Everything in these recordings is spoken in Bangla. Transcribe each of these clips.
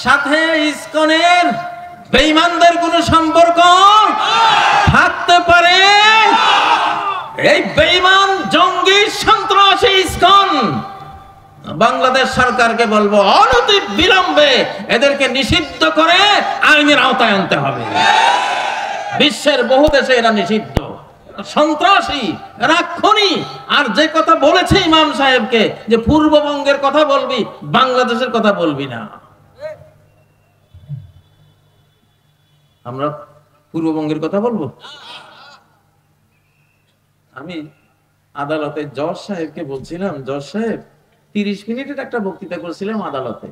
সাথে ইসকনের বেঈমানদের কোনো সম্পর্ক থাকতে পারে? এই বেঈমান জঙ্গি সন্ত্রাসী ইসকন বাংলাদেশ সরকারকে বলবো অনতি বিলম্বে এদেরকে নিষিদ্ধ করে আইনের আওতায় আনতে হবে। বিশ্বের বহু দেশে এরা নিষিদ্ধ, সন্ত্রাসী, রাক্ষনী। আর যে কথা বলেছে ইমাম সাহেবকে যে পূর্ববঙ্গের কথা বলবি, বাংলাদেশের কথা বলবি না। আমরা পূর্ববঙ্গের কথা বলবো? আমি আদালতে জজ সাহেবকে বলছিলাম, জজ সাহেব 30 মিনিটের একটা বক্তৃতা করেছিলাম আদালতে,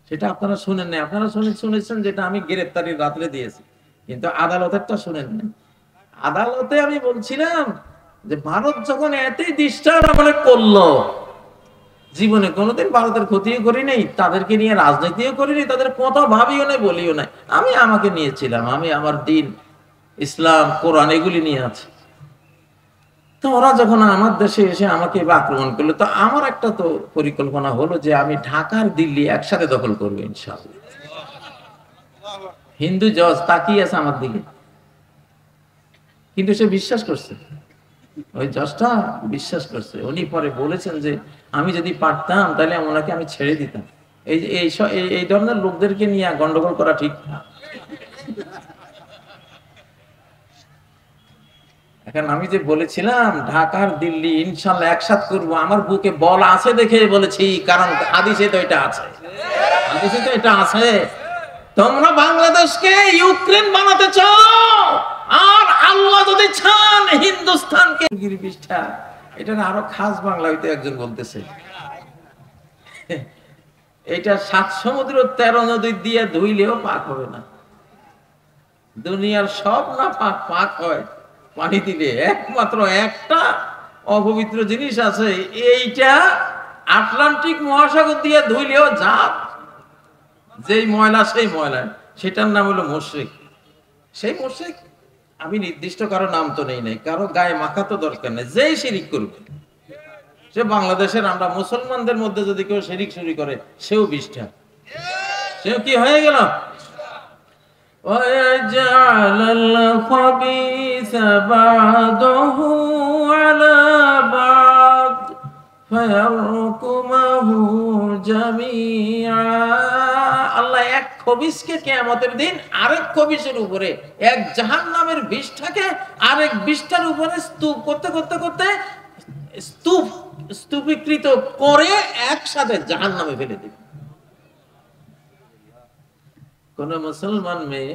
সেটা আপনারা শুনেন নাই। আপনারা শুনেছেন যেটা আমি গ্রেফতারির রাত্রে দিয়েছি, কিন্তু আদালতেরটা শুনেন নাই। আদালতে আমি বলছিলাম যে ভারত যখন এতই ডিস্টার্ব আমাদের করলো, জীবনে কোনোদিন ভারতের ক্ষতিও করি নাই, তাদেরকে নিয়ে রাজনীতিও করিনি, তাদের কথা ভাবিও নাই, বলিও নাই। আমি আমাকে নিয়েছিলাম, আমি আমার দিন, ইসলাম, কোরআন এগুলি নিয়ে আছি। তো ওরা যখন আমার দেশে এসে আমাকে আক্রমণ করলো, তো আমার একটা তো পরিকল্পনা হলো যে আমি ঢাকার দিল্লি একসাথে দখল করবো ইনশাআল্লাহ। হিন্দু জজ তাকিয়ে আছে আমার দিকে, কিন্তু সে বিশ্বাস করছে, ওই জজটা বিশ্বাস করছে। উনি পরে বলেছেন যে আমি যদি পারতাম তাহলে ওনাকে আমি ছেড়ে দিতাম। এই ধরনের লোকদেরকে নিয়ে গন্ডগোল করা ঠিক না। এখন আমি যে বলেছিলাম ঢাকার দিল্লি ইনশাআল্লাহ একসাথে করবো, আমার বুকে বল আছে দেখে বলেছি, কারণ হাদিসে তো এটা আছে, হাদিসে তো এটা আছে। তোমরা বাংলাদেশকে ইউক্রেন বানাতে চাও, আর আল্লাহ যদি চান হিন্দুস্তানকে পৃষ্ঠা। এটা আরো খাস বাংলা হইতে একজন বলতেছে, এটা 7 সমুদ্র 13 নদী দিয়ে ধুইলেও পাক হবে না। দুনিয়ার সব না পাক পাক হয় পানি দিলে, একমাত্র একটা অপবিত্র জিনিস আছে, এইটা আটলান্টিক মহাসাগর দিয়ে ধুইলেও জাত, যেই ময়লা সেই ময়লা, সেটার নাম হলো মুশরিক। সেই মুশরিক আমি নির্দিষ্ট কারো নাম তো নেই নাই, কারো গায়ে মাখা তো দরকার নেই, যেই শিরিক করবে সে বাংলাদেশের আমরা মুসলমানদের মধ্যে যদি কেউ শিরিক শুরু করে, সেও বিষ্ঠা, সেও কি হয়ে গেল? وَيَجْعَلَ الْخَبِيثَ بَعْضَهُ عَلَى بَعْضٍ فَيَرْكُمَهُ جَمِيعًا। আল্লাহ এক খবিসকে কিয়ামতের দিন আরেক খবিসের উপরে, এক জাহান্নামের বিষ্ঠাকে আরেক বিষ্ঠার উপরে স্তূপ করতে করতে করতে স্তূপীকৃত করে একসাথে জাহান্নামে ফেলে দিবে। কোন মুসলমান মেয়ে,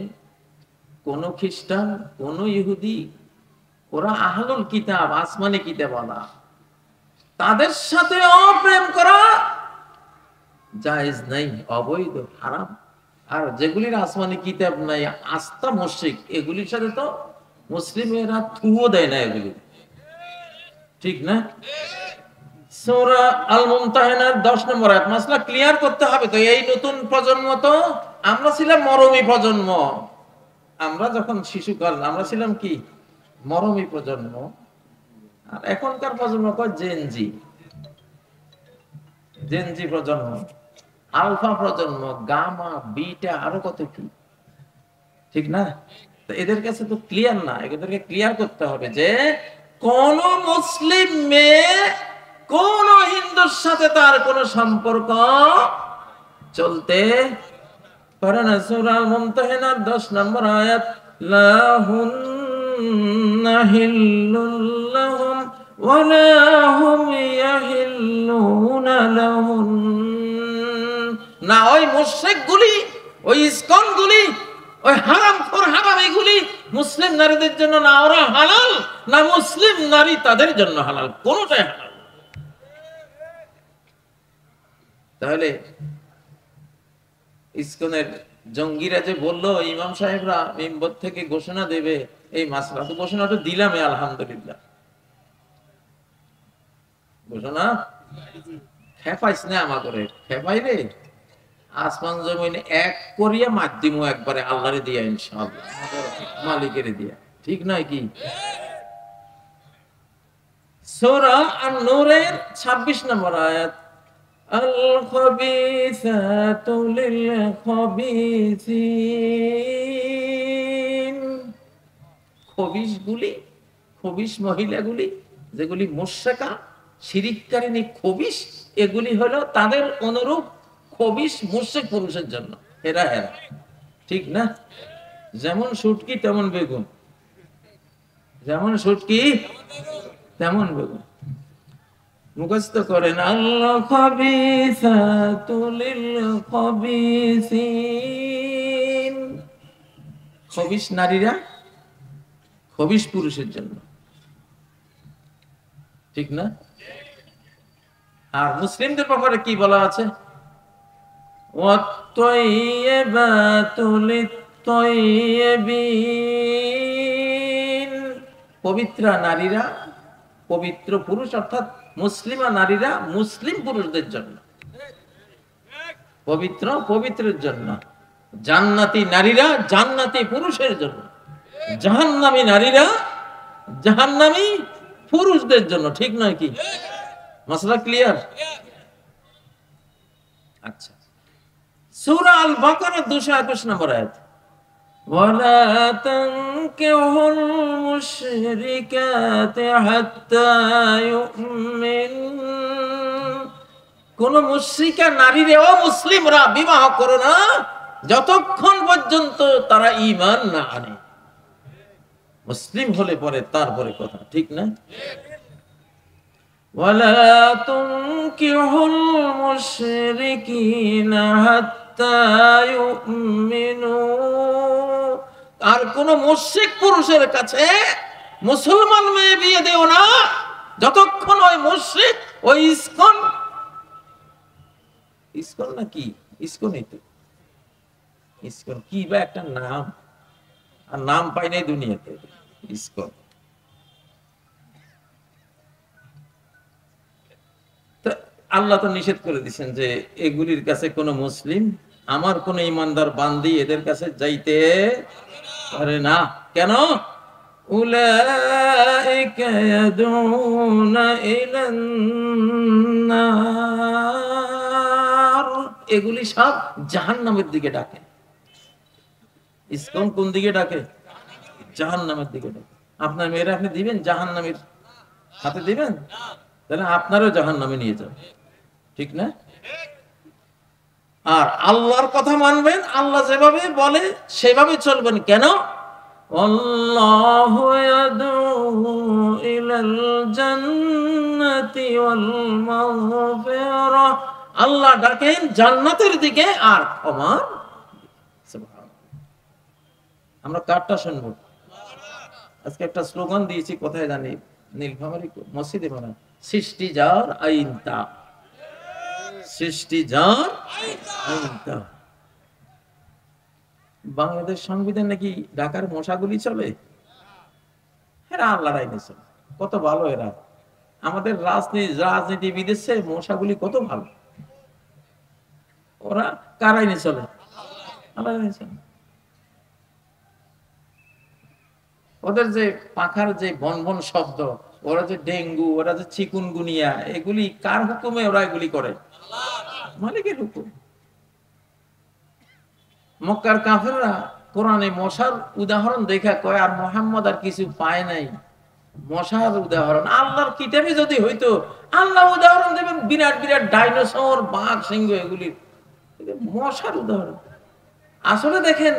কোন খ্রিস্টান, কোন ইহুদি, ওরা আহলুল কিতাব, আসমানি কিতাবওয়ালা, তাদের সাথে প্রেম করা জায়েজ নাই, অবৈধ, হারাম। আর যেগুলির আসমানি কিতাব নাই, আস্থা মুশরিক, এগুলির সাথে তো মুসলিমেরা থুও দেয় না, এগুলি ঠিক না? সূরা আল মুমতাহিনার 10 নম্বর আয়াত। মাসলা ক্লিয়ার করতে হবে তো। এই নতুন প্রজন্ম, তো আমরা ছিলাম মরমী প্রজন্ম, আমরা যখন শিশুকাল আমরা ছিলাম কি মরমী প্রজন্ম, আর এখনকার প্রজন্ম কয় জেনজি, জেনজি প্রজন্ম, আলফা প্রজন্ম, গামা, বিটা, আরো কত কি, ঠিক না? তো এদের কাছে তো ক্লিয়ার না, এদেরকে ক্লিয়ার করতে হবে যে কোন মুসলিম মেয়ে কোন হিন্দুর সাথে তার কোন সম্পর্ক চলতে পারে না। সূরা মুমতাহিনার 10 নম্বর আয়াত, লা হুন্না হিল্লুল লাহুম ওয়া লা হুম ইয়াহিল্লুনা লাহুন। না ওই মুশরিকগুলি, ওই ইসকনগুলি, ওই হারামখোর হারামিগুলি মুসলিম নারীদের জন্য না ওরা হালাল, না মুসলিম নারী তাদের জন্য হালাল, কোনটাই হালাল। তাহলে ইসকনের জঙ্গিরা যে বললো ইমাম সাহেবরা মিম্বর থেকে ঘোষণা দেবে এই মাসলা, তো ঘোষণা তো দিলামই আলহামদুলিল্লাহ। ঘোষণা খেপাইস না আমাদের, খেপাই রে, আসমান জমিন এক করিয়া মাধ্যম একবারে আল্লাহরে দিয়া ইনশাআল্লাহ, মালিকের দিয়া, ঠিক নয় কি? সূরা আন-নূরের 26 নম্বর আয়াত, আল খাবিসাতু লিল খাবিসিন, খবিশগুলি, খবিশ মহিলাগুলি যেগুলি মুশরিকা শিরিককারিনী খবিশ, এগুলি হলো তাদের অনুরূপ খবিশ মুশরিক পুরুষের জন্য। এরা এরা, ঠিক না? যেমন শুটকি তেমন বেগুন, যেমন শুটকি তেমন বেগুন। মুখস্থ করেন, আল্লাহ খাবিসাতু লিল খাবিসিন, খবিশ নারীরা খবিশ পুরুষের জন্য, ঠিক না? আর মুসলিমদের ব্যাপারে কি বলা আছে? ওয়াত-তাইয়্যিবাতু লিত-তাইয়্যিবিন, পবিত্র নারীরা পবিত্র পুরুষ অর্থাৎ মুসলিমা নারীরা মুসলিম পুরুষদের জন্য, পবিত্র পবিত্রের জন্য। জান্নাতি নারীরা জান্নাতি পুরুষের জন্য, জাহান্নামী নারীরা জাহান্নামী পুরুষদের জন্য, ঠিক নয় কি? মাসলা ক্লিয়ার? আচ্ছা, সূরা আল বাকারা 221 নম্বর আয়াত, ওয়ালা তানকিহুল মুশরিকাতি হাত্তা ইউমিন, কোন মুশরিকা নারীরে ও মুসলিমরা বিবাহ করো না যতক্ষণ পর্যন্ত তারা ঈমান না আনে। মুসলিম হলে পরে তারপরে কথা, ঠিক না? ওয়ালা তুনকিহুল মুশরিকিনা হাত্তা ইউমিনু, আর কোন মুশরিক পুরুষের কাছে মুসলমান মেয়ে বিয়ে দিও না যতক্ষণ ওই মুশরিক ওই ইসকন, ইসকন না কি, ইসকনই তো, ইসকন কি বা একটা নাম, আর নাম পাই নাই দুনিয়াতে, ইসকন। আল্লাহ তো নিষেধ করে দিচ্ছেন যে এগুলির কাছে কোন মুসলিম, আমার কোন ইমানদার বান্দি এদের কাছে যাইতে পারে না। কেন? উলাইকা ইয়াদউনা ইলান নার, এগুলি সব জাহান্নামের দিকে ডাকে। ইসকন কোন দিকে ডাকে? জাহান্নামের দিকে ডাকে। আপনার মেয়েরা আপনি দিবেন জাহান্নামের হাতে দিবেন? তাহলে আপনারও জাহান্নামে নিয়ে যাবে, ঠিক না? আর আল্লাহর কথা মানবেন, আল্লাহ যেভাবে বলে সেভাবে চলবেন। কেন? আল্লাহু ইয়াদউ ইলাল জান্নাতি ওয়াল মাগফিরা, আল্লাহ ডাকেন জান্নাতের দিকে আর ক্ষমার। আমরা কারটা শুনবো? আজকে একটা স্লোগান দিয়েছি, কোথায় জানি, নীলফামারী মসজিদে বলা, সৃষ্টি যার আইন তা, সৃষ্টি যার আইন তা। বাংলাদেশ সংবিধান নাকি ঢাকার মশাগুলি চলে, এরা আল্লাহর আইনে চলে। কত ভালো এরা, আমাদের রাজনীতিবিদের চেয়ে মশাগুলি কত ভালো। ওরা কার আইনে চলে? আল্লাহর আইনে চলে। ওদের যে পাখার যে বনবন শব্দ, ওরা যে ডেঙ্গু, ওরা যে চিকুনগুনিয়া, এগুলি কার হুকুমে ওরা এগুলি করে? মালিকের হুকুম। মক্কার কাফেররা কোরআনে মশার উদাহরণ দেখা কয় আর মুহাম্মদ আর কিছু পায় নাই, মশার উদাহরণ। আল্লাহর কিতাবে যদি হইতো আল্লাহ উদাহরণ দেবেন বিরাট বিরাট ডাইনোসর, বাঘ, সিংহ, এগুলি, মশার উদাহরণ। আসলে দেখেন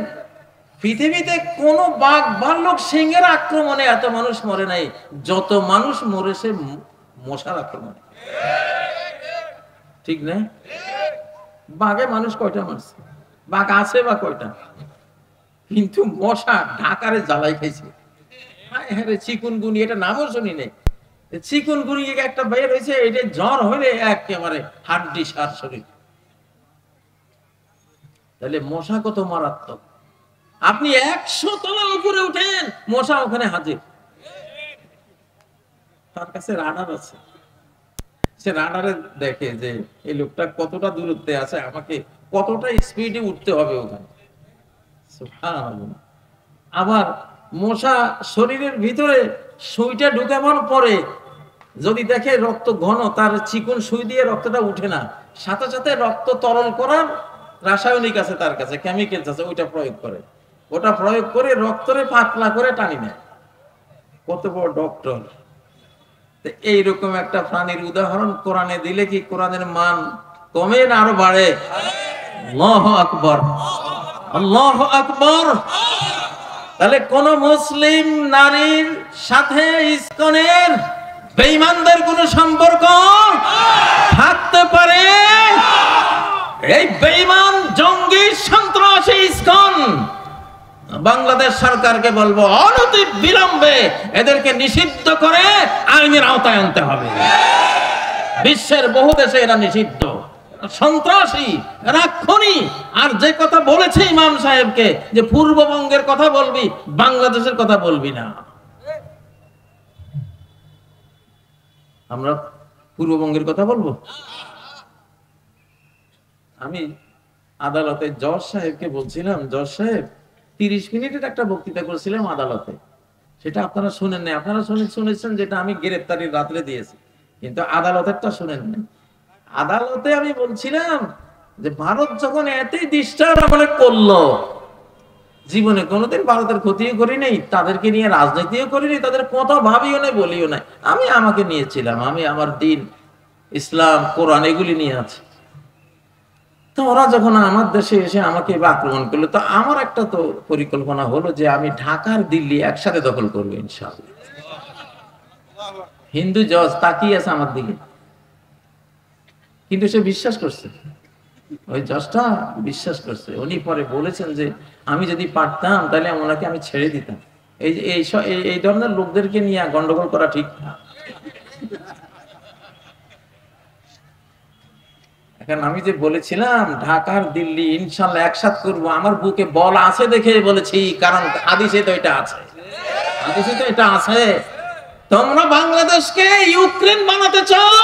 পৃথিবীতে কোন বাঘ, ভাল্লুক, সিংহের আক্রমণে এত মানুষ মরে নাই যত মানুষ মরেছে মশার আক্রমণে, ঠিক না? বাঘে মানুষ কয়টা মারছে? বাঘ আছে বা কয়টা? কিন্তু মশা ঢাকারে জ্বালাই খাইছে। চিকুনগুনি, এটা নামও শুনি নাই। চিকুনগুনি একটা বের হয়েছে, এটা জ্বর হইলে একেবারে হাড্ডি সার শরীর। তাহলে মশা কত মারাত্মক। আপনি 100 তলা উপরে উঠেন, মশা ওখানে হাজির। তার কাছে রাডার আছে, সে রাডারে দেখে যে এই লোকটা কতটা দূরত্বে আছে, আমাকে কতটা স্পিডে উঠতে হবে ওখানে। সুবহানাল্লাহ। আবার মশা শরীরের ভিতরে সুইটা ঢুকাবার পরে যদি দেখে রক্ত ঘন, তার চিকন সুই দিয়ে রক্তটা উঠে না, সাথে সাথে রক্ত তরল করার রাসায়নিক আছে, তার কাছে কেমিক্যালস আছে, ওইটা প্রয়োগ করে। ওটা প্রয়োগ করে রক্তরে পাতলা করে টানি নেয়। কত বড় ডক্টর! এইরকম একটা প্রাণীর উদাহরণ কোরআনে দিলে কি কোরআনের মান কমে না আরো বাড়ে? আল্লাহু আকবার, আল্লাহু আকবার। তাহলে কোন মুসলিম নারীর সাথে ইসকনের বেঈমানদের কোন সম্পর্ক থাকতে পারে? এই বেঈমান জঙ্গি সন্ত্রাসী ইসকন, বাংলাদেশ সরকারকে বলবো অনতি বিলম্বে এদেরকে নিষিদ্ধ করে আইনের আওতায় আনতে হবে। বিশ্বের বহু দেশে এরা নিষিদ্ধ, সন্ত্রাসী, রাক্ষণী। আর যে কথা বলেছে ইমাম সাহেবকে যে পূর্ববঙ্গের কথা বলবি, বাংলাদেশের কথা বলবি না। আমরা পূর্ববঙ্গের কথা বলবো? আমি আদালতে জজ সাহেবকে বলছিলাম, জজ সাহেব 30 মিনিটের একটা বক্তৃতা করেছিলাম আদালতে, সেটা আপনারা শুনেন নাই। আপনারা শুনেছেন যেটা আমি গ্রেফতারির রাত্রে দিয়েছি, কিন্তু আদালতেরটা শুনেন নাই। আদালতে আমি বলছিলাম যে ভারত যখন এতই ডিস্টার্ব আমলে করলো, জীবনে কোনোদিন ভারতের ক্ষতিও করি নাই, তাদেরকে নিয়ে রাজনীতিও করিনি, তাদের কথা ভাবিও নাই, বলিও নাই। আমি আমাকে নিয়েছিলাম, আমি আমার দিন, ইসলাম, কোরআন এগুলি নিয়ে আছি। তো ওরা যখন আমার দেশে এসে আমাকে আক্রমণ করলো, তো আমার একটা তো পরিকল্পনা হলো যে আমি ঢাকার দিল্লি একসাথে দখল করবো ইনশাআল্লাহ। হিন্দু জজ তাকিয়ে আছে আমার দিকে, কিন্তু সে বিশ্বাস করছে, ওই জজটা বিশ্বাস করছে। উনি পরে বলেছেন যে আমি যদি পারতাম তাহলে ওনাকে আমি ছেড়ে দিতাম। এই ধরনের লোকদেরকে নিয়ে গন্ডগোল করা ঠিক না। এখন আমি যে বলেছিলাম ঢাকার দিল্লি ইনশাআল্লাহ একসাথে করবো, আমার বুকে বল আছে দেখে বলেছি, কারণ হাদিসে তো এটা আছে, হাদিসে তো এটা আছে। তোমরা বাংলাদেশকে ইউক্রেন বানাতে চাও,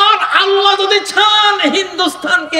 আর আল্লাহ যদি চান হিন্দুস্তানকে